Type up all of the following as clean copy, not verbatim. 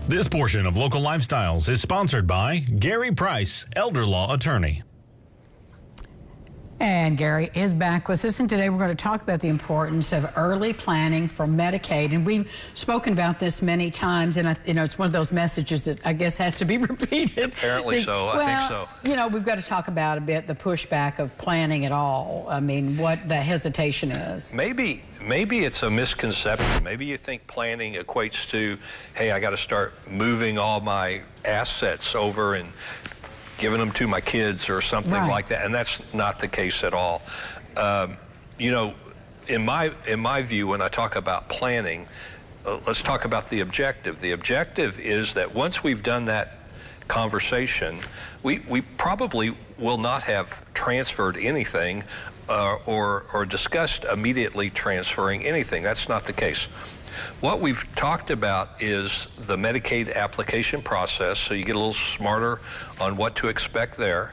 This portion of Local Lifestyles is sponsored by Gary Price, elder law attorney. And Gary is back with us, and today we're going to talk about the importance of early planning for Medicaid. And we've spoken about this many times, and it's one of those messages that I guess has to be repeated. Apparently so. I think so. We've got to talk about a bit the pushback of planning at all. I mean, what the hesitation is. Maybe it's a misconception. Maybe you think planning equates to, hey, I got to start moving all my assets over and giving them to my kids or something like that, and that's not the case at all. In my view, when I talk about planning, let's talk about the objective. The objective is that once we've done that conversation, we probably will not have transferred anything or discussed immediately transferring anything. That's not the case. What we've talked about is the Medicaid application process, so you get a little smarter on what to expect there.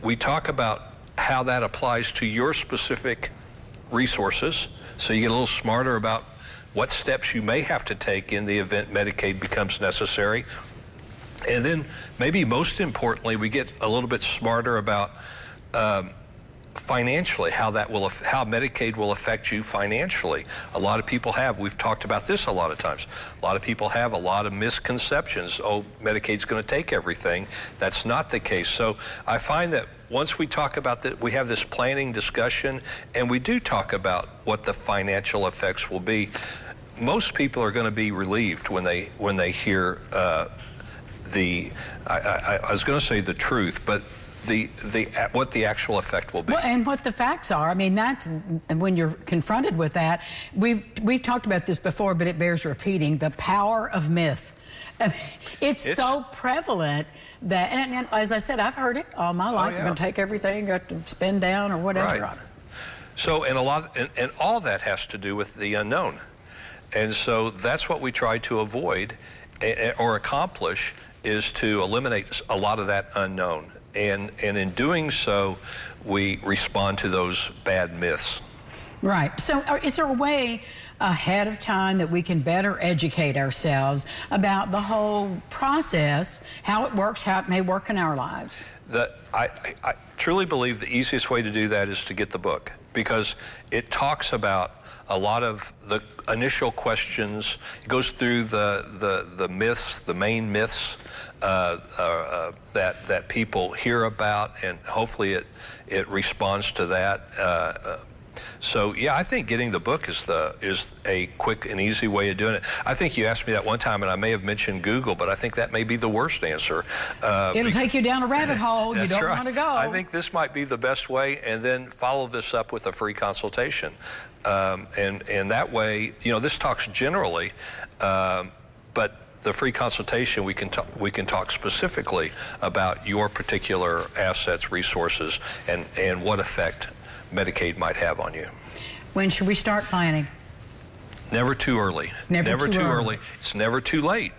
We talk about how that applies to your specific resources, so you get a little smarter about what steps you may have to take in the event Medicaid becomes necessary. And then maybe most importantly, we get a little bit smarter about financially, how Medicaid will affect you financially. A lot of people we've talked about this a lot of times. A lot of people have a lot of misconceptions. Oh, Medicaid's going to take everything. That's not the case. So I find that once we talk about that, we have this planning discussion, and we do talk about what the financial effects will be. Most people are going to be relieved when they hear I was going to say the truth, but what the actual effect will be. Well, and what the facts are. I mean, that's when you're confronted with that. We've talked about this before, but it bears repeating. The power of myth. I mean, it's so prevalent that, and as I said, I've heard it all my life. You're going to take everything, got to spend down or whatever on it. So, and all that has to do with the unknown, and so that's what we try to avoid or accomplish, is to eliminate a lot of that unknown. And in doing so, we respond to those bad myths. Right. So is there a way ahead of time that we can better educate ourselves about the whole process, how it works, how it may work in our lives? I truly believe the easiest way to do that is to get the book, because it talks about a lot of the initial questions. It goes through the myths, the main myths that people hear about, and hopefully it responds to that. So yeah, I think getting the book is a quick and easy way of doing it. I think you asked me that one time, and I may have mentioned Google, but I think that may be the worst answer. It'll take you down a rabbit hole you don't want to go. I think this might be the best way, and then follow this up with a free consultation. And that way, this talks generally, but the free consultation, we can talk specifically about your particular assets, resources, and what effect Medicaid might have on you. When should we start planning? Never too early. It's never too early. It's never too late.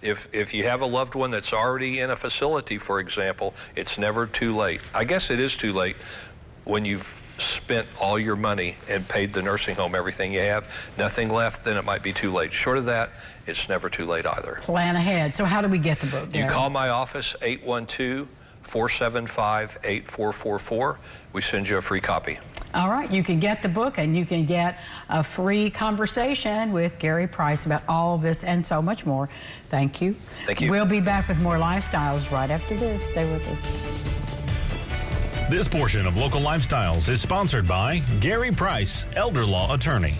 If you have a loved one that's already in a facility, for example, it's never too late. I guess it is too late when you've spent all your money and paid the nursing home everything you have, nothing left, then it might be too late. Short of that, it's never too late either. Plan ahead. So how do we get the book, Gary? You call my office, 812-475-8444. We send you a free copy. All right, you can get the book, and you can get a free conversation with Gary Price about all of this and so much more. Thank you. Thank you. We'll be back with more Lifestyles right after this. Stay with us. This portion of Local Lifestyles is sponsored by Gary Price, elder law attorney.